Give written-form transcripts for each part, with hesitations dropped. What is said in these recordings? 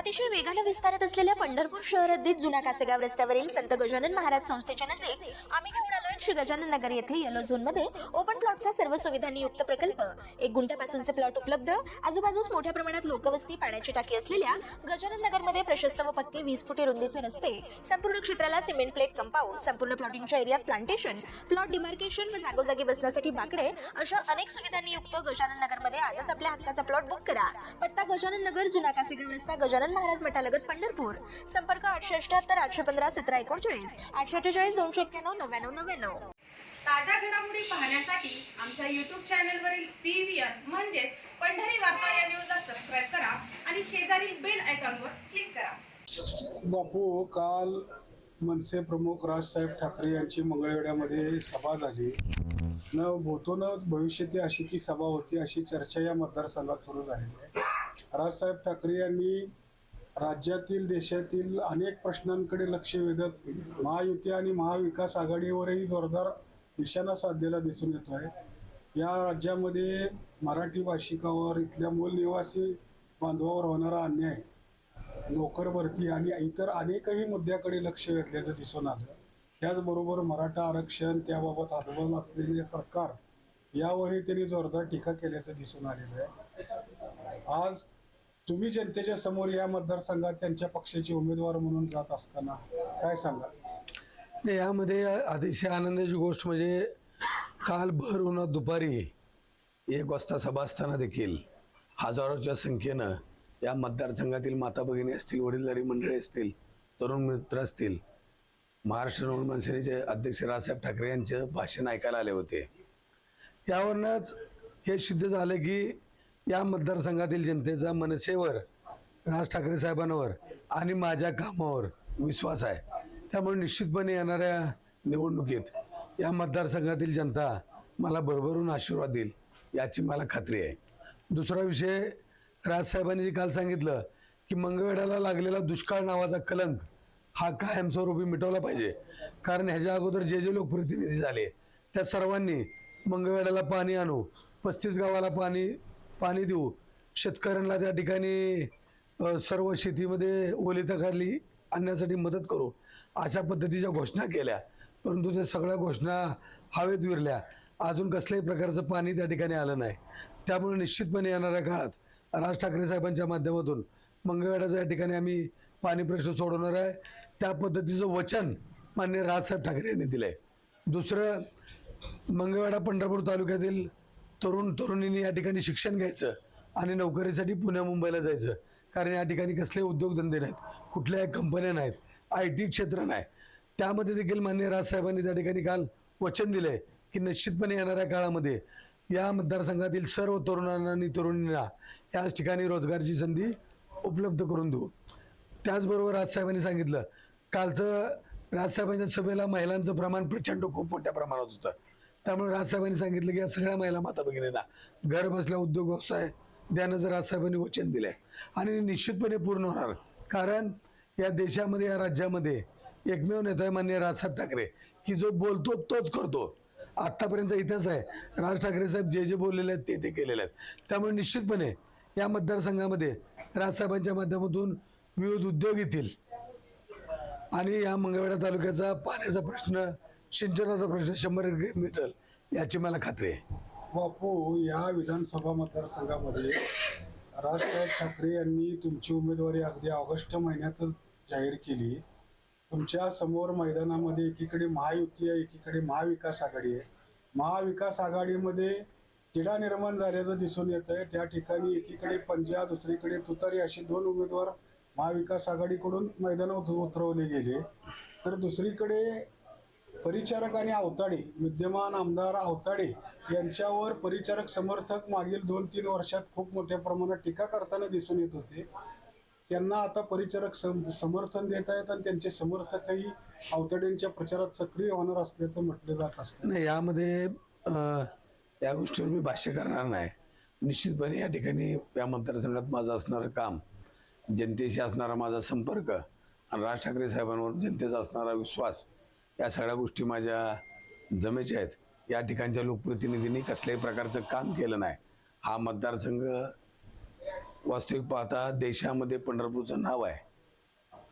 अतिशय वेगाने विस्तारत असलेल्या पंढरपूर शहर हद्दीत जुना कासेगाव रस्त्यावरील संत गजानन महाराज संस्थेच्या नजीक आम्ही घेऊन आलोय श्री गजानन नगर येथे येलो झोन मध्ये ओपन प्लॉटचा सर्व सुविधांनी युक्त प्रकल्प। 1 गुंठ्यापासूनचे प्लॉट उपलब्ध, आजूबाजूस मोठ्या प्रमाणात लोकवस्ती, पाण्याची टाकी असलेल्या गजानन नगर मध्ये प्रशस्त व पक्के 20 फुटी रुंदीचे रस्ते, संपूर्ण क्षेत्राला सिमेंट प्लेट कंपाऊंड, संपूर्ण प्लॉटिंगच्या एरियात प्लांटेशन, प्लॉट डिमार्केशन व जागोजागी बसण्यासाठी बाकडे अशा अनेक सुविधांनी युक्त गजानन नगर मध्ये आजच आपल्या हक्काचा प्लॉट बुक करा। पत्ता गजानन नगर, जुना कासेगाव रस्ता, गजानन महाराज मठालगत, पंढरपूर। संपर्क 878 815 1739 848 291 9999। ताज्या घडामोडी पाहण्यासाठी आमच्या YouTube चॅनलवरील PVR म्हणजेच पंढरी वार्ता या न्यूजला सबस्क्राइब करा आणि शेजारील बेल आयकॉनवर क्लिक करा। बापू, काल मनसे प्रमुख राजसाहेब ठाकरे यांची मंगळवेढ्यामध्ये सभा झाली। न भूतो न भविष्यती अशी ती सभा होती, अशी चर्चा या मतदारसंघात सुरू झालेली आहे। राजसाहेब ठाकरे यांनी राज्यातील देशातील अनेक प्रश्नांकडे लक्ष वेधत महायुती आणि महाविकास आघाडीवरही जोरदार निशाणा साधलेला दिसून येतो आहे। या राज्यामध्ये मराठी भाषिकावर, इथल्या मूल निवासी बांधवावर होणारा अन्याय, नोकर भरती आणि इतर अनेकही मुद्द्याकडे लक्ष वेधल्याचं दिसून आलं। त्याचबरोबर मराठा आरक्षण, त्याबाबत हातभार असलेले सरकार यावरही त्यांनी जोरदार टीका केल्याचं दिसून आलेलं आहे। आज तुम्ही जनतेच्या समोर या मतदारसंघात त्यांच्या पक्षाचे उमेदवार म्हणून जात असताना काय सांगा? यामध्ये अतिशय आनंदाची गोष्ट म्हणजे काल भर उन्हात दुपारी 1 वाजता सभा असताना देखील हजारोच्या संख्येनं या मतदारसंघातील माता भगिनी असतील, वडीलधारी मंडळी असतील, तरुण मित्र असतील, महाराष्ट्र नवनिर्माण सेनेचे अध्यक्ष राजसाहेब ठाकरे यांचे भाषण ऐकायला आले होते। यावरूनच हे सिद्ध झालं की या मतदारसंघातील जनतेचा मनसेवर, राज ठाकरे साहेबांवर आणि माझ्या कामावर विश्वास आहे। त्यामुळे निश्चितपणे येणाऱ्या निवडणुकीत या मतदारसंघातील जनता मला भरभरून आशीर्वाद देईल याची मला खात्री आहे। दुसरा विषय, राजसाहेबांनी जे काल सांगितलं की मंगळवेढ्याला लागलेला दुष्काळ नावाचा कलंक हा कायमस्वरूपी मिटवला पाहिजे, कारण ह्याच्या अगोदर जे लोकप्रतिनिधी झाले त्या सर्वांनी मंगळवेढ्याला पाणी आणू, 35 गावाला पाणी देऊ, शेतकऱ्यांना त्या ठिकाणी सर्व शेतीमध्ये ओलिताखाली आणण्यासाठी मदत करू, अशा पद्धतीच्या घोषणा केल्या। परंतु त्या सगळ्या घोषणा हवेत विरल्या, अजून कसल्याही प्रकारचं पाणी त्या ठिकाणी आलं नाही। त्यामुळे निश्चितपणे येणाऱ्या काळात राज ठाकरे साहेबांच्या माध्यमातून मंगळवेढ्याच्या या ठिकाणी आम्ही पाणी प्रश्न सोडवणार आहे। त्या पद्धतीचं वचन माननीय राजसाहेब ठाकरे यांनी दिलं आहे। दुसरं, मंगळवेढा पंढरपूर तालुक्यातील तरुणींनी या ठिकाणी शिक्षण घ्यायचं आणि नोकरीसाठी पुण्या मुंबईला जायचं, कारण या ठिकाणी कसलेही उद्योगधंदे नाहीत, कुठल्याही कंपन्या नाहीत, IT क्षेत्र नाही। त्यामध्ये देखील माननीय राजसाहेबांनी त्या ठिकाणी काल वचन दिलंय की निश्चितपणे येणाऱ्या काळामध्ये या मतदारसंघातील सर्व तरुणांना आणि तरुणींना याच ठिकाणी रोजगाराची संधी उपलब्ध करून देऊ। त्याचबरोबर राजसाहेबांनी सांगितलं, कालचं राजसाहेबांच्या सभेला महिलांचं प्रमाण प्रचंड खूप मोठ्या प्रमाणात होतं। त्यामुळे राजसाहेबांनी सांगितलं की या सगळ्या महिला माता भगिनींना घर बसल्या उद्योग व्यवसाय देण्याचं राजसाहेबांनी वचन दिलंय आणि निश्चितपणे पूर्ण होणार, कारण या देशामध्ये, या राज्यामध्ये एकमेव नेता आहे माननीय राजसाहेब ठाकरे की जो बोलतो तोच करतो। आत्तापर्यंतचा इतिहास आहे, राज ठाकरे साहेब जे बोललेले आहेत ते केलेले आहेत। त्यामुळे निश्चितपणे या मतदारसंघामध्ये राजसाहेबांच्या माध्यमातून विविध उद्योग येतील आणि या मंगळवेढा तालुक्याचा पाण्याचा प्रश्न, सिंचनाचा प्रश्न 100% मिटेल याची मला खात्री आहे। बापू, या विधानसभा मतदारसंघामध्ये राजसाहेब ठाकरे यांनी तुमची उमेदवारी अगदी ऑगस्ट महिन्यातच जाहीर केली। तुमच्या समोर मैदानामध्ये एकीकडे महायुती आहे, एकीकडे महाविकास आघाडी आहे। महाविकास आघाडीमध्ये तिढा निर्माण झाल्याचं दिसून येत आहे। त्या ठिकाणी एकीकडे पंजा, दुसरीकडे तुतारी असे 2 उमेदवार महाविकास आघाडीकडून मैदानात उतरवले गेले, तर दुसरीकडे परिचारक आणि अवताडे, विद्यमान आमदार अवताडे यांच्यावर परिचारक समर्थक मागील 2-3 वर्षात खूप मोठ्या प्रमाणात टीका करताना दिसून येत होते। त्यांना आता परिचारक समर्थन देत आहेत आणि त्यांचे समर्थकही अवताडेंच्या प्रचारात सक्रिय होणार असल्याचं म्हटलं जात असतं। नाही, यामध्ये या गोष्टीवर मी भाष्य करणार नाही। निश्चितपणे या ठिकाणी या मतदारसंघात माझं असणारं काम, जनतेशी असणारा माझा संपर्क आणि राज ठाकरे साहेबांवर जनतेचा असणारा विश्वास, या सगळ्या गोष्टी माझ्या जमेच्या आहेत। या ठिकाणच्या लोकप्रतिनिधींनी कसल्याही प्रकारचं काम केलं नाही। हा मतदारसंघ वास्तविक पाहता देशामध्ये पंढरपूरचं नाव आहे.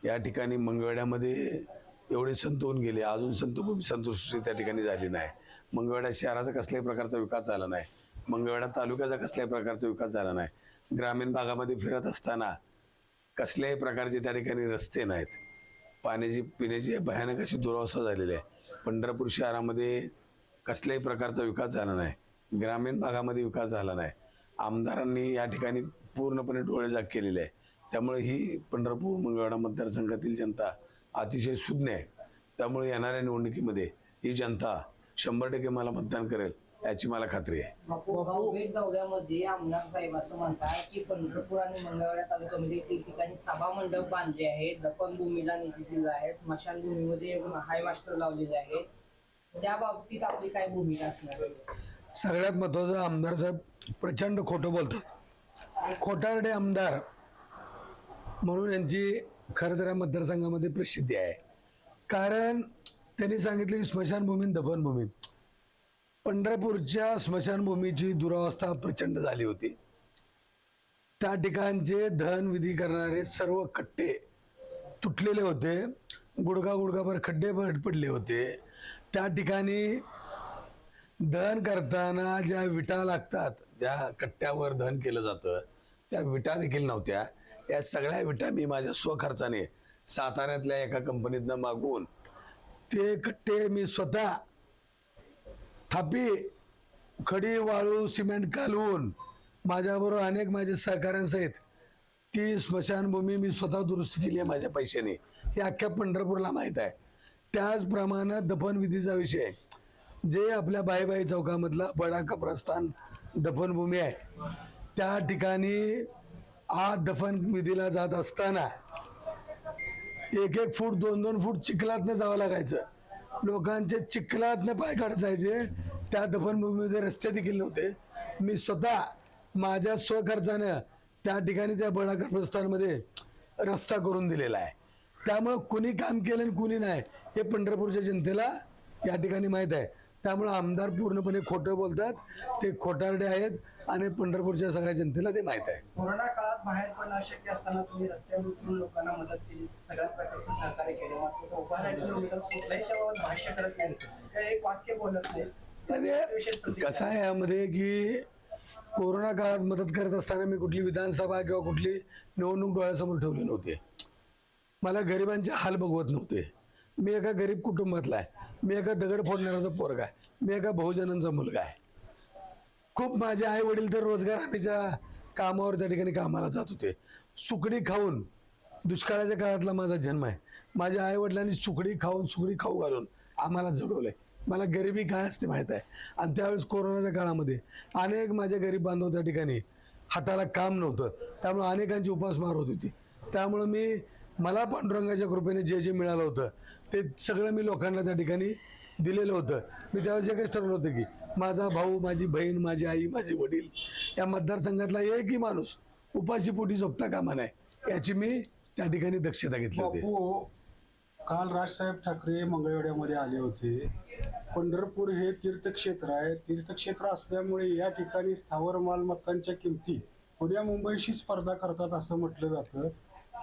या ठिकाणी मंगळवेढ्यामध्ये एवढे संत होऊन गेले, अजून संतभूमी संतुष्टी त्या ठिकाणी झाली नाही. मंगळवेढा शहराचा कसल्याही प्रकारचा विकास झाला नाही. मंगळवेढा तालुक्याचा कसल्याही प्रकारचा विकास झाला नाही. ग्रामीण भागामध्ये फिरत असताना कसल्याही प्रकारचे त्या ठिकाणी रस्ते नाहीत. पाण्याची पिण्याची भयानक अशी दुरावस्था झालेली आहे. पंढरपूर शहरामध्ये कसल्याही प्रकारचा विकास झाला नाही. ग्रामीण भागामध्ये विकास झाला नाही. आमदारांनी या ठिकाणी पूर्णपणे डोळेझाक केलेले आहे. त्यामुळे ही पंढरपूर मंगळवेढा मतदारसंघातील जनता अतिशय सुज्ञ आहे. त्यामुळे येणाऱ्या निवडणुकीमध्ये ही जनता 100% मला मतदान करेल याची मला खात्री आहे. भाऊबीज दौऱ्यामध्ये आमदार साहेब असं म्हणतात की पंढरपूर आणि मंगळवेढा तालुक्यामध्ये ठिकठिकाणी सभा मंडप बांधले आहेत, दफनभूमीला निधी दिला आहे, स्मशानभूमीमध्ये हाय मास्टर लावलेले आहेत. त्या बाबतीत आपली काय भूमिका असणार आहे? सगळ्यात महत्वाचं, आमदार साहेब प्रचंड खोटं बोलतात. खोटारडे आमदार म्हणून यांची खरं तर या मतदारसंघामध्ये प्रसिद्धी आहे. कारण त्यांनी सांगितलं की स्मशानभूमी दफनभूमी. पंढरपूरच्या स्मशानभूमीची दुरावस्था प्रचंड झाली होती. त्या ठिकाणचे धनविधी करणारे सर्व कट्टे तुटलेले होते. गुडघाभर खड्डे पडले होते. त्या ठिकाणी दहन करताना ज्या विटा लागतात, ज्या कट्ट्यावर दहन केलं जातं, त्या विटा देखील नव्हत्या. या सगळ्या विटा मी माझ्या स्वखर्चाने साताऱ्यातल्या एका कंपनीतनं मागवून ते कट्टे मी स्वतः थापी, खडी, वाळू, सिमेंट घालून माझ्याबरोबर अनेक माझे सहकाऱ्यांसहित ती स्मशानभूमी मी स्वतः दुरुस्त केली आहे माझ्या पैशाने. हे अख्ख्या पंढरपूरला माहीत आहे. त्याचप्रमाणे दफनविधीचा विषय, जे आपल्या बाईबाई चौकामधला बडा कब्रस्तान दफनभूमी आहे, त्या ठिकाणी आज दफनविधीला जात असताना 1-1 फूट 2-2 फूट चिखलातनं जावं लागायचं. लोकांचे चिखलातनं पाय काढायचे. त्या दफनभूमीमध्ये रस्ते देखील नव्हते. मी स्वतः माझ्या स्वखर्चानं त्या ठिकाणी त्या बडा कब्रस्तानमध्ये रस्ता करून दिलेला आहे. त्यामुळं कुणी काम केलं आणि कुणी नाही हे पंढरपूरच्या जनतेला या ठिकाणी माहीत आहे. त्यामुळं आमदार पूर्णपणे खोटं बोलतात. ते खोटारडे आहेत आणि पंढरपूरच्या सगळ्या जनतेला ते माहीत आहे. कोरोना काळात बाहेर पडणं अशक्य असताना तुम्ही रस्त्यावर उतरून लोकांना मदत केली, सगळ्या प्रकारचं सहकार्य केलं. मात्र उभा राहिलेलं कुठल्याही त्याबाबत भाष्य करत नाही, एक वाक्य बोलत नाही. कसं आहे यामध्ये की कोरोना काळात मदत करत असताना मी कुठली विधानसभा किंवा कुठली निवडणूक डोळ्यासमोर ठेवली नव्हती. मला गरिबांचे हाल बघवत नव्हते. मी एका गरीब कुटुंबातला आहे. मी एका दगड फोडणाऱ्याचा पोरगा आहे. मी एका बहुजनांचा मुलगा आहे. खूप माझे आई वडील तर रोजगार हमीच्या कामावर त्या ठिकाणी कामाला जात होते. सुकडी खाऊन, दुष्काळाच्या काळातला माझा जन्म आहे. माझ्या आई वडिलांनी सुकडी खाऊ घालून आम्हाला जगवलंय. मला गरिबी काय असते माहीत आहे. आणि त्यावेळेस कोरोनाच्या काळामध्ये अनेक माझे गरीब बांधव त्या ठिकाणी हाताला काम नव्हतं. त्यामुळे अनेकांची उपासमार होत होती. त्यामुळं मला पांडुरंगाच्या कृपेने जे जे मिळालं होतं ते सगळं मी लोकांना त्या ठिकाणी दिलेलं होतं. मी त्यावेळेस एकच ठरवलं होतं की माझा भाऊ, माझी बहीण, माझी आई, माझे वडील या मतदारसंघातला एकही माणूस उपाशी पोटी झोपता कामा नये याची मी त्या ठिकाणी दक्षता घेतली होती. बापू, काल राजसाहेब ठाकरे मंगळवेढ्यामध्ये आले होते. पंढरपूर हे तीर्थक्षेत्र आहे. तीर्थक्षेत्र असल्यामुळे या ठिकाणी स्थावर मालमत्तांच्या किमती पुण्या मुंबईशी स्पर्धा करतात असं म्हटलं जातं.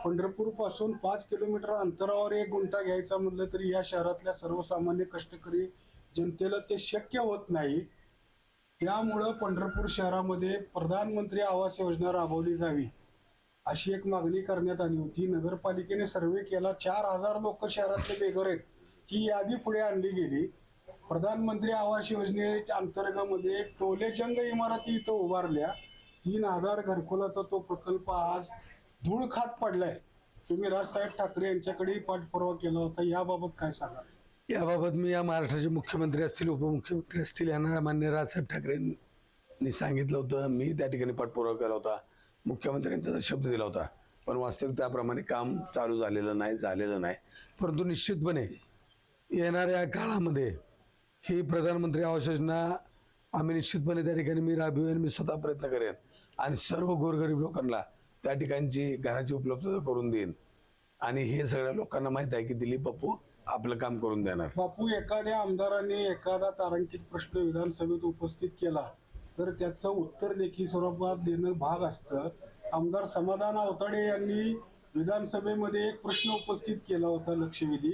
पंढरपूर पासून 5 किलोमीटर अंतरावर 1 गुंठा घ्यायचा म्हटलं तरी या शहरातल्या सर्वसामान्य कष्टकरी जनतेला ते शक्य होत नाही. त्यामुळं पंढरपूर शहरामध्ये प्रधानमंत्री आवास योजना राबवली जावी अशी एक मागणी करण्यात आली होती. नगरपालिकेने सर्वे केला. 4000 लोक शहरातले बेघर आहेत ही यादी पुढे आणली गेली. प्रधानमंत्री आवास योजनेच्या अंतर्गत टोलेजंग इमारती इथं उभारल्या. 3000 घरकुलाचा तो प्रकल्प आज धूळ खात पडलाय. तुम्ही राजसाहेब ठाकरे यांच्याकडे पाठपुरावा केला होता, याबाबत काय सांगा? याबाबत मी या महाराष्ट्राचे मुख्यमंत्री असतील, उपमुख्यमंत्री असतील यांना मान्य राजसाहेब ठाकरेंनी सांगितलं होतं. मी त्या ठिकाणी पाठपुरावा केला होता. मुख्यमंत्र्यांनी त्याचा शब्द दिला होता. पण वास्तविक त्याप्रमाणे काम चालू झालेलं नाही. परंतु निश्चितपणे येणाऱ्या काळामध्ये ही प्रधानमंत्री आवास योजना आम्ही निश्चितपणे त्या ठिकाणी मी राबवेन. मी स्वतः प्रयत्न करेन आणि सर्व गोरगरीब लोकांना त्या ठिकाणची घराची उपलब्धता करून देईन. आणि हे सगळ्या लोकांना माहित आहे की दिलीप बापू आपलं काम करून देणार. बापू, एखाद्या आमदाराने एखादा तारांकित प्रश्न विधानसभेत उपस्थित केला तर त्याचं उत्तर लेखी स्वरूपात देणं भाग असतं. आमदार समाधान आवताडे यांनी विधानसभेमध्ये एक प्रश्न उपस्थित केला होता लक्षवेधी.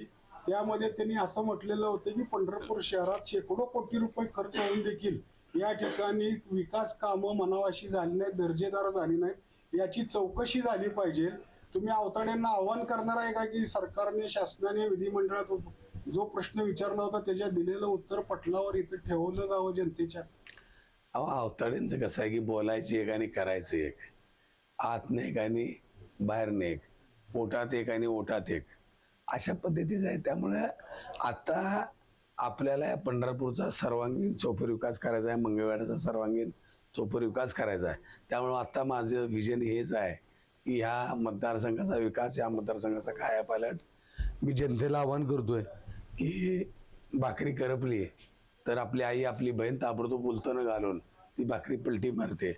त्यामध्ये त्यांनी असं म्हटलेलं होतं की पंढरपूर शहरात शेकडो कोटी रुपये खर्च होऊन देखील या ठिकाणी विकास कामं म्हणावाशी झाली नाहीत, दर्जेदार झाली नाहीत, याची चौकशी झाली पाहिजे. तुम्ही आवताड्यांना आव्हान करणार आहे का की सरकारने, शासनाने विधिमंडळात जो प्रश्न विचारला होता त्याच्या दिलेलं उत्तर पटलावर इथं ठेवलं जावं जनतेच्या? अहो, अवताड्यांचं कसं आहे की बोलायचं एक आणि करायचं एक, आतनं एक आणि बाहेरनं एक, पोटात एक आणि ओटात एक, अशा पद्धतीचं आहे. त्यामुळं आता आपल्याला या पंढरपूरचा सर्वांगीण चौफेर विकास करायचा आहे, मंगळवेढ्याचा सर्वांगीण चौफेर विकास करायचा आहे. त्यामुळं आता माझं विजन हेच आहे की ह्या मतदारसंघाचा विकास, या मतदारसंघाचा कायापालट मी जनतेला आवाहन करतोय की भाकरी करपली तर आपली आई, आपली बहीण ताबडतोब उलटणं घालून ती भाकरी पलटी मारते.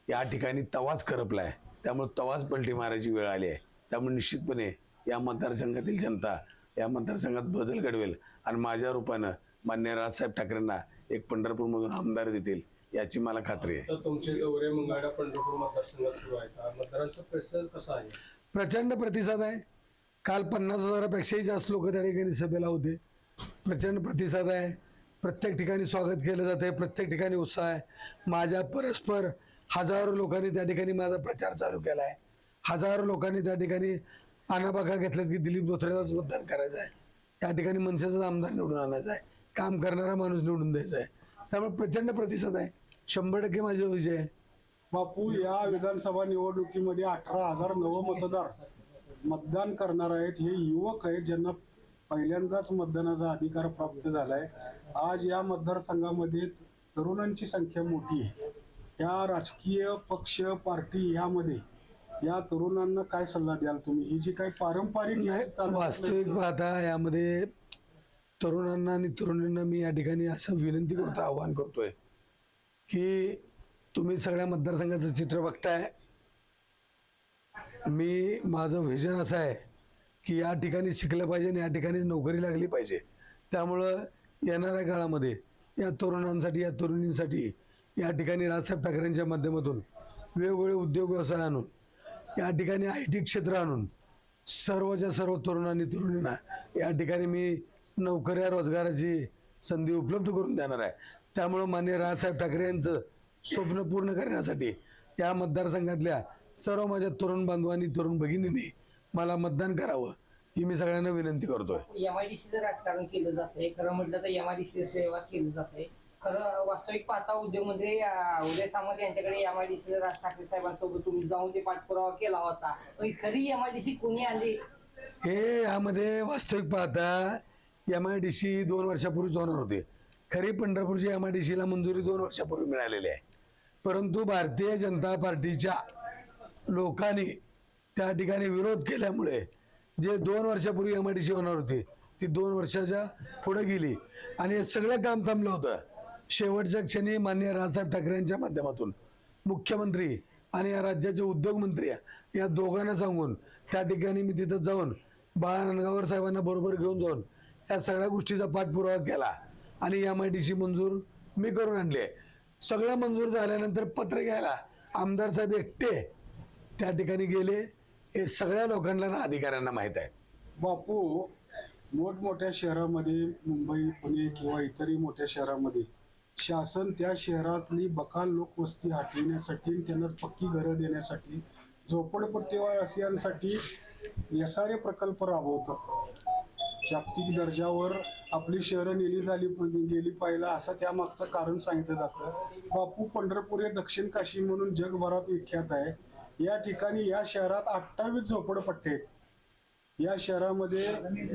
या ठिकाणी तवाच करपलाय, त्यामुळे तवाच पलटी मारायची वेळ आली आहे. त्यामुळे निश्चितपणे या मतदारसंघातील जनता या मतदारसंघात बदल घडवेल आणि माझ्या रूपानं माननीय राजसाहेब ठाकरेंना एक पंढरपूरमधून आमदार देतील याची मला खात्री आहे. तर तुमचे दौरे मंगळवेढा पंढरपूर मतदारसंघात सुरू आहेत. मतदारांचा प्रतिसाद कसा आहे? प्रचंड प्रतिसाद आहे. काल 50,000पेक्षाही जास्त लोक त्या ठिकाणी सभेला होते. प्रचंड प्रतिसाद आहे. प्रत्येक ठिकाणी स्वागत केलं जात आहे, प्रत्येक ठिकाणी उत्साह आहे. माझ्या परस्पर हजारो लोकांनी त्या ठिकाणी माझा प्रचार चालू केला आहे. हजारो लोकांनी त्या ठिकाणी आनाबाका घेतल्यात की दिलीप धोत्रेलाच मतदान करायचं आहे, त्या ठिकाणी मनसेचाच आमदार निवडून आणायचा आहे, काम करणारा माणूस निवडून द्यायचा आहे. त्यामुळे प्रचंड प्रतिसाद आहे. 100% माझा विजय आहे. बापू, या विधानसभा निवडणुकीमध्ये 18,000 नवमतदार मतदान करणार आहेत. हे युवक आहेत ज्यांना पहिल्यांदाच मतदानाचा अधिकार प्राप्त झालाय. आज या मतदारसंघामध्ये तरुणांची संख्या मोठी आहे. या राजकीय पक्ष, पार्टी यामध्ये या तरुणांना काय सल्ला द्याल तुम्ही? ही जी काही पारंपरिक वास्तविक पाहता यामध्ये तरुणांना आणि तरुणींना मी या ठिकाणी असं विनंती करतो, आवाहन करतोय की तुम्ही सगळ्या मतदारसंघाचं चित्र बघताय. माझं व्हिजन असं आहे की या ठिकाणी शिकलं पाहिजे आणि या ठिकाणी नोकरी लागली पाहिजे. त्यामुळं येणाऱ्या काळामध्ये या तरुणांसाठी, या तरुणींसाठी या ठिकाणी राजसाहेब ठाकरेंच्या माध्यमातून वेगवेगळे उद्योग व्यवसाय आणून, या ठिकाणी IT क्षेत्र आणून सर्वच्या सर्व तरुणांनी, तरुणींना या ठिकाणी मी नोकऱ्या, रोजगाराची संधी उपलब्ध करून देणार आहे. त्यामुळं माननीय राजसाहेब ठाकरे यांचं स्वप्न पूर्ण करण्यासाठी या मतदारसंघातल्या सर्व माझ्या तरुण बांधवांनी, तरुण भगिनींनी मला मतदान करावं ही मी सगळ्यांना विनंती करतोय. MIDCचं राजकारण केलं जातंय. खरं म्हटलं तर MIDC सेवा केली जाते. खरं वास्तविक पाहता उद्योगमंत्री उदय सामंत यांच्याकडे MIDC राज ठाकरे साहेबांसोबत तुम्ही जाऊन ते पाठपुरावा केला होता. खरी MIDC कोणी आली? हे यामध्ये वास्तविक पाहता MIDC 2 वर्षापूर्वीच होणार होते. खरी पंढरपूरची MIDCला मंजुरी 2 वर्षापूर्वी मिळालेली आहे. परंतु भारतीय जनता पार्टीच्या लोकांनी त्या ठिकाणी विरोध केल्यामुळे जे 2 वर्षापूर्वी MIDC होणार होती ती 2 वर्षाच्या पुढे गेली आणि हे सगळं काम थांबलं होतं. शेवटच्या क्षणी माननीय राजसाहेब ठाकरे यांच्या माध्यमातून मुख्यमंत्री आणि या राज्याचे उद्योगमंत्री या दोघांना सांगून त्या ठिकाणी मी तिथं जाऊन बाळा नांदगावकर साहेबांना बरोबर घेऊन जाऊन या सगळ्या गोष्टीचा पाठपुरावा केला आणि MIDC मंजूर मी करून आणले. सगळं मंजूर झाल्यानंतर पत्र घ्यायला आमदार साहेब एकटे त्या ठिकाणी गेले. हे सगळ्या लोकांना, अधिकाऱ्यांना माहीत आहे. बापू, मोठमोठ्या शहरामध्ये, मुंबई, पुणे किंवा इतरही मोठ्या शहरामध्ये शासन त्या शहरातली बकाल लोकवस्ती हटविण्यासाठी, त्यांना पक्की घरं देण्यासाठी, झोपडपट्टीवासियांसाठी SRA प्रकल्प राबवतं. जागतिक दर्जावर आपली शहरं गेली पाहिजे असं त्यामागचं कारण सांगितलं जातं. बापू, पंढरपूर हे दक्षिण काशी म्हणून जगभरात विख्यात आहे. या ठिकाणी, या शहरात 28 झोपडपट्टी आहेत. या शहरामध्ये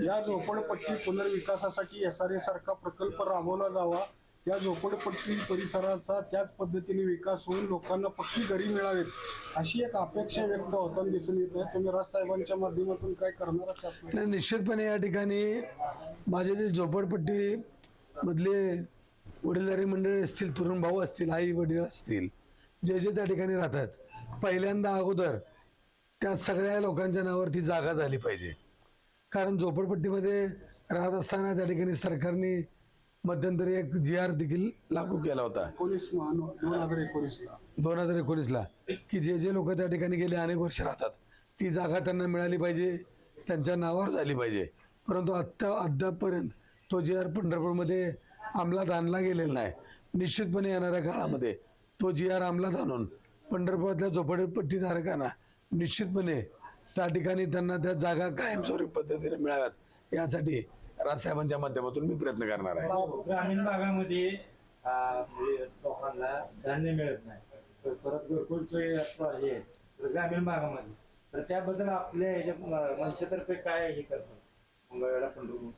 या झोपडपट्टी पुनर्विकासासाठी SRA सारखा प्रकल्प राबवला जावा. या झोपडपट्टी परिसराचा त्याच पद्धतीने विकास होऊन लोकांना पक्की घरी मिळावेत अशी एक अपेक्षा व्यक्त होताना दिसून येत आहे. तुम्ही राजसाहेबांच्या माध्यमातून काय करणार आहात? नाही, निश्चितपणे या ठिकाणी माझे जे झोपडपट्टी मधले वडीलधारी मंडळी असतील, तरुण भाऊ असतील, आई वडील असतील, जे जे त्या ठिकाणी राहतात, पहिल्यांदा अगोदर त्या सगळ्या लोकांच्या नावावरती जागा झाली पाहिजे. कारण झोपडपट्टीमध्ये राहत असताना त्या ठिकाणी सरकारने मध्यंतरी एक GR देखील लागू केला होता. 2019ला 2019ला की जे लोक त्या ठिकाणी गेले अनेक वर्ष राहतात ती जागा त्यांना मिळाली पाहिजे, त्यांच्या नावावर झाली पाहिजे. परंतु अद्यापपर्यंत तो GR पंढरपूरमध्ये अंमलात आणला गेलेला नाही. निश्चितपणे येणाऱ्या काळामध्ये तो GR अंमलात आणून पंढरपुरातल्या झोपडपट्टीधारकांना निश्चितपणे त्या ठिकाणी त्यांना त्या जागा कायमस्वरूपी पद्धतीने मिळाव्यात यासाठी राजसाहेबांच्या माध्यमातून मी प्रयत्न करणार आहे. ग्रामीण भागामध्ये म्हणजे लोकांना धान्य मिळत नाही, तर परत घरकुलचे हे तर ग्रामीण भागामध्ये, तर त्याबद्दल आपल्या ह्याच्या मनसेतर्फे काय हे करतात मंगळवेढा पंढरपूर?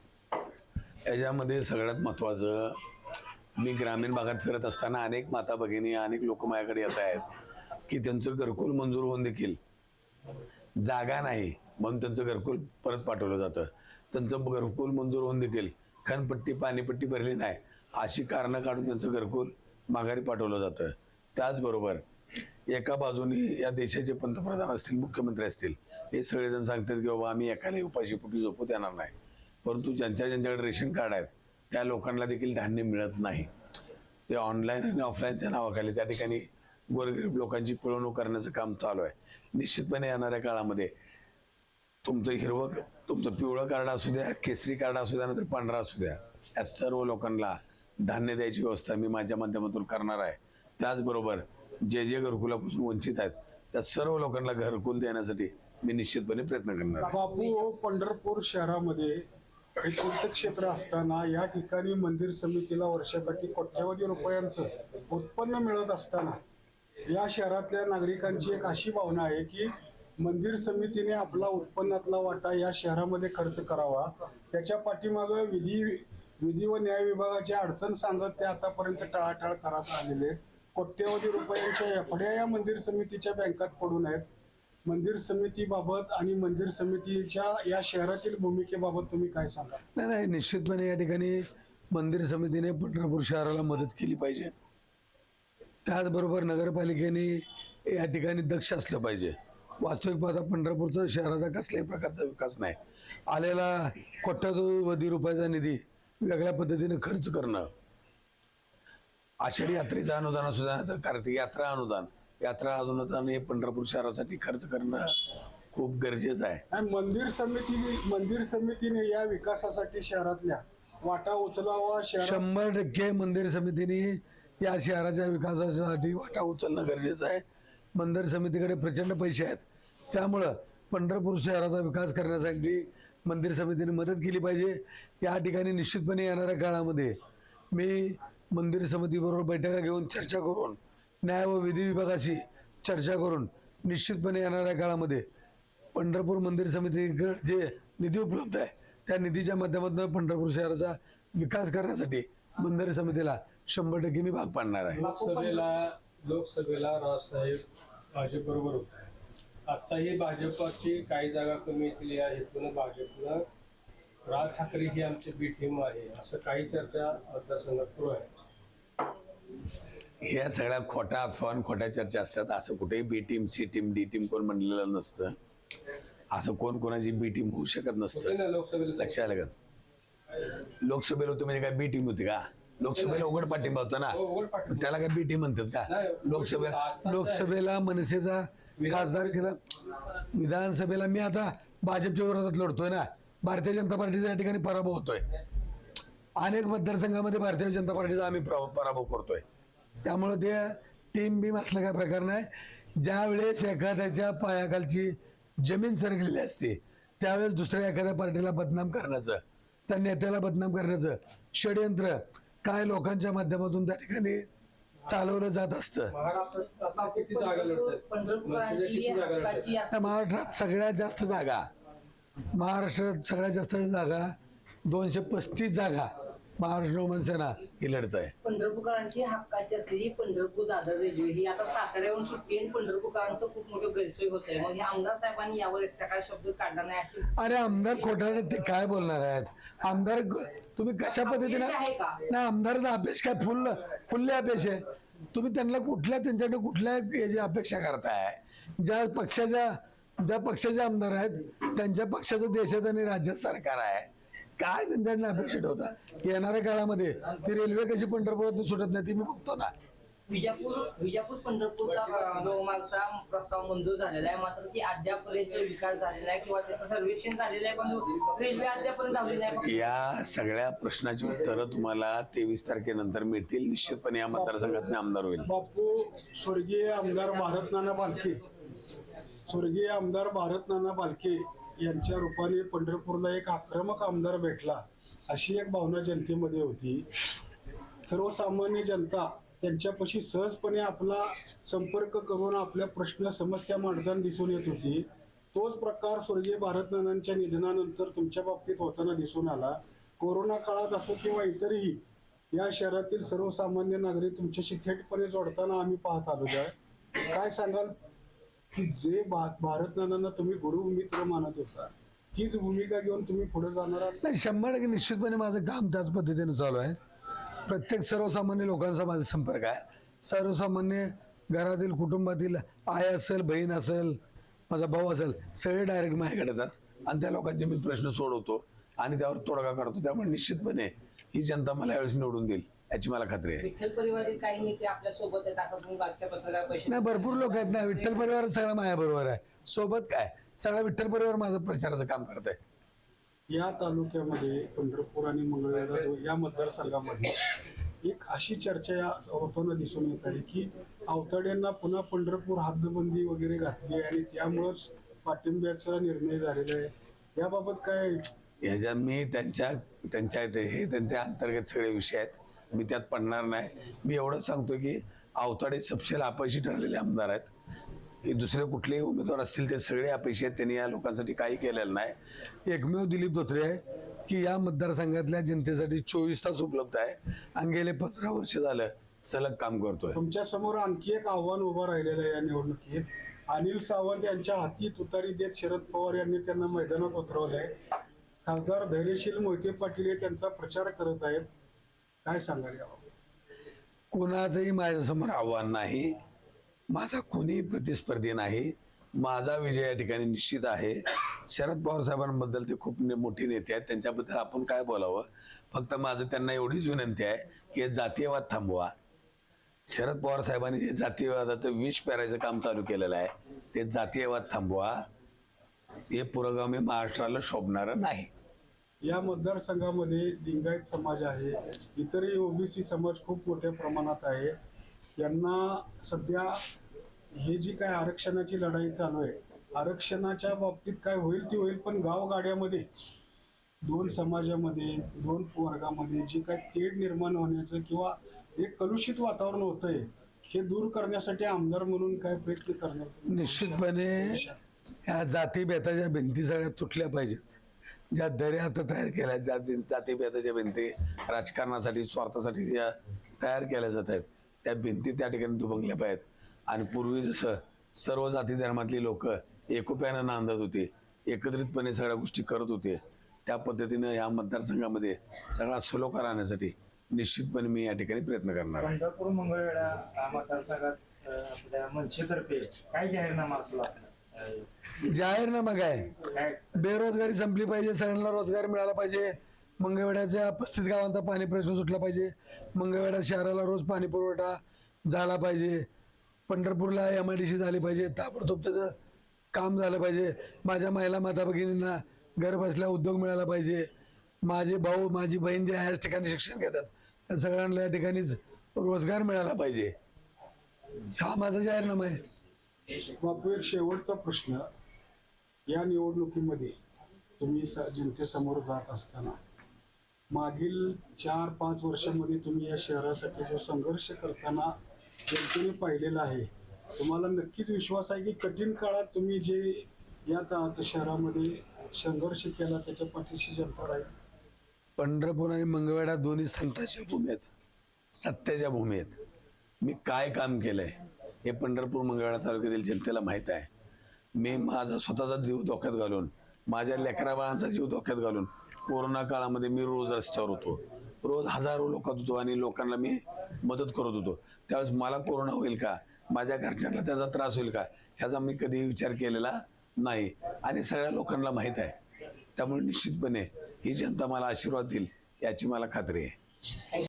याच्यामध्ये सगळ्यात महत्त्वाचं, मी ग्रामीण भागात फिरत असताना अनेक माता भगिनी अनेक लोक माझ्याकडे येत आहेत की त्यांचं घरकुल मंजूर होऊन देखील जागा नाही म्हणून त्यांचं घरकुल परत पाठवलं जातं. त्यांचं घरकुल मंजूर होऊन देखील खनपट्टी पाणीपट्टी भरली नाही अशी कारणं काढून त्यांचं घरकुल माघारी पाठवलं जातं. त्याचबरोबर एका बाजूने या देशाचे पंतप्रधान असतील, मुख्यमंत्री असतील, हे सगळेजण सांगतात की बाबा आम्ही एकालाही उपाशीपोटी झोपू देणार नाही. परंतु ज्यांच्याकडे रेशन कार्ड आहेत त्या लोकांना देखील धान्य मिळत नाही. ते ऑनलाईन आणि ऑफलाईनच्या नावाखाली त्या ठिकाणी गोरगरीब लोकांची पिळवणूक करण्याचं काम चालू आहे. निश्चितपणे येणाऱ्या काळामध्ये तुमचं पिवळं कार्ड असू द्या, केसरी कार्ड असू द्या, नंतर पांढरा असू द्या, या सर्व लोकांना धान्य द्यायची व्यवस्था मी माझ्या माध्यमातून करणार आहे. त्याचबरोबर जे घरकुलापासून वंचित आहेत त्या सर्व लोकांना घरकुल देण्यासाठी मी निश्चितपणे प्रयत्न करणार आहे. बापू, पंढरपूर शहरामध्ये हे तीर्थक्षेत्र असताना या ठिकाणी मंदिर समितीला वर्षाकाठी कोट्यवधी रुपयांचं उत्पन्न मिळत असताना या शहरातल्या नागरिकांची एक अशी भावना आहे की मंदिर समितीने आपला उत्पन्नातला वाटा या शहरामध्ये खर्च करावा. त्याच्या पाठीमागं विधी व न्याय विभागाची अडचण सांगत ते आतापर्यंत टाळाटाळ करत आलेले आहेत. कोट्यवधी रुपयांच्या एफड्या या मंदिर समितीच्या बँकात पडून आहेत. मंदिर समितीबाबत आणि मंदिर समितीच्या या शहरातील भूमिकेबाबत तुम्ही काय सांगा? नाही, निश्चितपणे या ठिकाणी मंदिर समितीने पंढरपूर शहराला मदत केली पाहिजे. त्याचबरोबर नगरपालिकेने या ठिकाणी दक्ष असलं पाहिजे. वास्तविक पाहता पंढरपूरचा शहराचा कसल्याही प्रकारचा विकास नाही. आलेला कोट्यवधी रुपयाचा निधी वेगळ्या पद्धतीने खर्च करणं, आषाढी यात्रेचं अनुदान असू द्या, तर कार्तिक यात्रा अनुदान हे पंढरपूर शहरासाठी खर्च करणं खूप गरजेचं आहे. आणि मंदिर समितीने या विकासासाठी शहरातल्या वाटा उचलावा. 100% मंदिर समितीने या शहराच्या विकासासाठी वाटा उचलणं गरजेचं आहे. मंदिर समितीकडे प्रचंड पैसे आहेत, त्यामुळं पंढरपूर शहराचा विकास करण्यासाठी मंदिर समितीने मदत केली पाहिजे. या ठिकाणी निश्चितपणे येणाऱ्या काळामध्ये मी मंदिर समितीबरोबर बैठका घेऊन चर्चा करून, न्याय व विधी विभागाशी चर्चा करून निश्चितपणे येणाऱ्या काळामध्ये पंढरपूर मंदिर समितीकडे जे निधी उपलब्ध आहे त्या निधीच्या माध्यमातून पंढरपूर शहराचा विकास करण्यासाठी मंदिर समितीला 100% मी भाग पाडणार आहे. लोकसभेला राजसाहेब भाजपबरोबर होते. आताही भाजपची काही जागा कमी येतील या हेतून भाजपनं राज ठाकरे ही आमची बी टीम आहे असं काही चर्चा मतदारसंघात सुरू आहे. ह्या सगळ्या खोट्या अफवा आणि खोट्या चर्चा असतात. असं कुठेही B team, C team, D team कोण म्हणलेलं नसतं. असं कोणाची बी टीम होऊ शकत नसतं. लोकसभेला लक्षात आलं का? लोकसभेला होते म्हणजे काय बी टीम होती का? लोकसभेला उघड पाठिंबा होता ना, त्याला काय बी टीम म्हणतात का? लोकसभेला मनसेचा खासदार केला, विधानसभेला मी आता भाजपच्या विरोधात लढतोय ना, भारतीय जनता पार्टीचा या ठिकाणी पराभव होतोय. अनेक मतदारसंघामध्ये भारतीय जनता पार्टीचा आम्ही पराभव करतोय. त्यामुळे ते टीम बीम असला काय प्रकार नाही. ज्या वेळेस एखाद्याच्या पायाखालची जमीन सरकलेली असते त्यावेळेस दुसऱ्या एखाद्या पार्टीला बदनाम करण्याचं, त्या नेत्याला बदनाम करण्याचं षडयंत्र काय लोकांच्या माध्यमातून त्या ठिकाणी चालवलं जात असतं. महाराष्ट्रात आता किती जागा लढतात? मनसेच्या किती जागा लढतात? आता महाराष्ट्रात सगळ्यात जास्त जागा 235 जागा महाराष्ट्र मनसेना ही लढत आहे. पंढरपूरकरांची हक्काची असलेली पंढरपूर दादर रेल्वे ही आता साताऱ्याहून सुटली आणि पंढरपूरकरांचं खूप मोठं गैरसोय होत आहे. मग हे आमदार साहेबांनी यावर एक काय शब्द काढला नाही अशी? अरे आमदार खोटारडे ते काय बोलणार आहेत? आमदार तुम्ही कशा पद्धतीने नाही, आमदाराचा अभ्यास काय फुल्ले अभ्यास आहे. तुम्ही त्यांना त्यांच्याकडे कुठल्या याची अपेक्षा करताय? ज्या पक्षाचे आमदार आहेत त्यांच्या पक्षाचं देशात आणि राज्यात सरकार आहे, काय त्यांच्याकडनं अपेक्षित होता? येणाऱ्या काळामध्ये ती रेल्वे कशी पंढरपुरात सुटत नाही ती मी बघतो ना. विजापूर पंढरपूरचा लोहमार्गचा प्रस्ताव मंजूर झालेला आहे, मात्र ती अद्यापर्यंत विकास झालेला आहे किंवा त्याचं सर्वेक्षण झालेलं आहे, पण रेल्वे अद्यापर्यंत लावली नाही. या सगळ्या प्रश्नाची उत्तरं तुम्हाला 23 तारखेनंतर मिळतील. निश्चितपणे या मतदारसंघात मी आमदार होईल. बापू, स्वर्गीय आमदार भारतनाना बालके यांच्या रूपाने पंढरपूरला एक आक्रमक आमदार भेटला अशी एक भावना जनतेमध्ये होती. सर्वसामान्य जनता त्यांच्यापाशी सहजपणे आपला संपर्क करून आपल्या प्रश्न समस्या मांडताना दिसून येत होती. तोच प्रकार स्वर्गीय भारतनानांच्या निधनानंतर तुमच्या बाबतीत होताना दिसून आला. कोरोना काळात असो किंवा इतरही या शहरातील सर्वसामान्य नागरिक तुमच्याशी थेटपणे जोडताना आम्ही पाहत आलो आहे. काय सांगाल की जे भारतनानांना तुम्ही गुरुमित्र मानत होता, हीच भूमिका घेऊन तुम्ही पुढे जाणार आहात? नाही, 100% निश्चितपणे माझं काम त्याच पद्धतीने चालू आहे. प्रत्येक सर्वसामान्य लोकांचा माझा संपर्क आहे. सर्वसामान्य घरातील कुटुंबातील आई असेल, बहीण असेल, माझा भाऊ असेल, सगळे डायरेक्ट माझ्याकडे येतात आणि त्या लोकांचे मी प्रश्न सोडवतो आणि त्यावर तोडगा काढतो. त्यामुळे निश्चितपणे ही जनता मला यावेळेस निवडून देईल याची मला खात्री आहे. विठ्ठल परिवारातील काही नेते आपल्या सोबत आहेत असं तुम्ही मागच्या पत्रकार परिषदेत नाही, भरपूर लोक आहेत ना. विठ्ठल परिवार सगळा माझ्या बरोबर आहे. सोबत काय, सगळा विठ्ठल परिवार माझं प्रचाराचं काम करत आहे. या तालुक्यामध्ये पंढरपूर आणि मंगळवेढा या मतदारसंघामध्ये एक अशी चर्चा होताना दिसून येत आहे की आवताड्यांना पुन्हा पंढरपूर हद्दबंदी वगैरे घातली आहे आणि त्यामुळंच पाठिंब्याचा निर्णय झालेला आहे. याबाबत काय? ह्याच्यात मी त्यांच्या हे त्यांच्या अंतर्गत सगळे विषय आहेत, मी त्यात पडणार नाही. मी एवढंच सांगतो की आवताडे सपशेल अपयशी ठरलेले आमदार आहेत. हे दुसरे कुठलेही उमेदवार असतील ते सगळे अपयशी आहेत. त्यांनी या लोकांसाठी काही केलेलं नाही. एकमेव दिलीप धोत्रे आहे की या मतदारसंघातल्या जनतेसाठी 24 तास उपलब्ध आहे आणि गेले 15 वर्ष झालं सलग काम करतोय. तुमच्या समोर आणखी एक आव्हान उभं राहिलेलं आहे या निवडणुकीत. अनिल सावंत यांच्या हाती तुतारी देत शरद पवार यांनी त्यांना मैदानात उतरवलंय. खासदार धैर्यशील मोहिते पाटील हे त्यांचा प्रचार करत आहेत. काय सांगाल याबाबत? कोणाचंही माझ्यासमोर आव्हान नाही. माझा कोणीही प्रतिस्पर्धी नाही. माझा विजय या ठिकाणी निश्चित आहे. शरद पवार साहेबांबद्दल ते खूप मोठे नेते आहेत, त्यांच्याबद्दल आपण काय बोलावं. फक्त माझं त्यांना एवढीच विनंती आहे की जातीयवाद थांबवा. शरद पवार साहेबांनी जे जातीयवादाचं विष पेरायचं काम चालू केलेलं आहे ते जातीयवाद थांबवा. हे पुरोगामी महाराष्ट्राला शोभणारं नाही. या मतदारसंघामध्ये लिंगायत समाज आहे, इतरही ओबीसी समाज खूप मोठ्या प्रमाणात आहे. यांना सध्या हे जी काय आरक्षणाची लढाई चालू आहे, आरक्षणाच्या बाबतीत काय होईल ती होईल, पण गावगाड्यामध्ये दोन समाजामध्ये, दोन वर्गामध्ये जी काय तेढ निर्माण होण्याचं किंवा एक कलुषित वातावरण होतंय, हे दूर करण्यासाठी आमदार म्हणून काय प्रयत्न करणार? निश्चितपणे ह्या जातीभेदाच्या भिंती सगळ्या तुटल्या पाहिजेत. ज्या दऱ्या आता तयार केल्या, ज्या जातीभेदाच्या भिंती राजकारणासाठी, स्वार्थासाठी ज्या तयार केल्या जात आहेत, त्या भिंती त्या ठिकाणी दुभंगल्या पाहिजेत. आणि पूर्वी जसं सर्व जाती धर्मातली लोक एकोप्यानं नांदत होते, एकत्रितपणे सगळ्या गोष्टी करत होते, त्या पद्धतीनं या मतदारसंघामध्ये सगळा सलोखा राहण्यासाठी निश्चितपणे मी या ठिकाणी प्रयत्न करणार आहे. पंढरपूर मंगळवेढा मतदारसंघात आपल्या मनसेतर्फे काय जाहीरनामा असला? जाहीरनामा काय? बेरोजगारी संपली पाहिजे, सगळ्यांना रोजगार मिळाला पाहिजे. मंगळवेढ्याच्या 35 गावांचा पाणी प्रश्न सुटला पाहिजे. मंगळवेढा शहराला रोज पाणी पुरवठा झाला पाहिजे. पंढरपूरला MIDC झाली पाहिजे, ताबडतोब त्याचं काम झालं पाहिजे. माझ्या महिला माता भगिनींना घर बसल्या उद्योग मिळाला पाहिजे. माझे भाऊ, माझी बहीण जे याच ठिकाणी शिक्षण घेतात त्या सगळ्यांना या ठिकाणीच रोजगार मिळाला पाहिजे. हा माझा जाहीरनामा आहे. बापू, एक शेवटचा प्रश्न. या निवडणुकीमध्ये तुम्ही जनतेसमोर जात असताना मागील 4-5 वर्षांमध्ये तुम्ही या शहरासाठी जो संघर्ष करताना जनतेने पाहिलेला आहे, तुम्हाला नक्कीच विश्वास आहे की कठीण काळात तुम्ही जे या शहरामध्ये संघर्ष केला त्याच्या पाठीशी जनता राहील. पंढरपूर आणि मंगळवेढा दोन्ही संतांच्या भूमी आहेत, सत्याच्या भूमी आहेत. मी काय काम केलंय हे पंढरपूर मंगळवेढा तालुक्यातील जनतेला माहीत आहे. मी माझा स्वतःचा जीव धोक्यात घालून, माझ्या लेकराबाळांचा जीव धोक्यात घालून कोरोना काळामध्ये मी रोज रस्त्यावर होतो, रोज हजारो लोकात होतो आणि लोकांना मी मदत करत होतो. त्यावेळेस मला कोरोना होईल का, माझ्या घरच्यांना त्याचा त्रास होईल का, ह्याचा मी कधीही विचार केलेला नाही आणि सगळ्या लोकांना माहीत आहे. त्यामुळे निश्चितपणे ही जनता मला आशीर्वाद देईल याची मला खात्री आहे.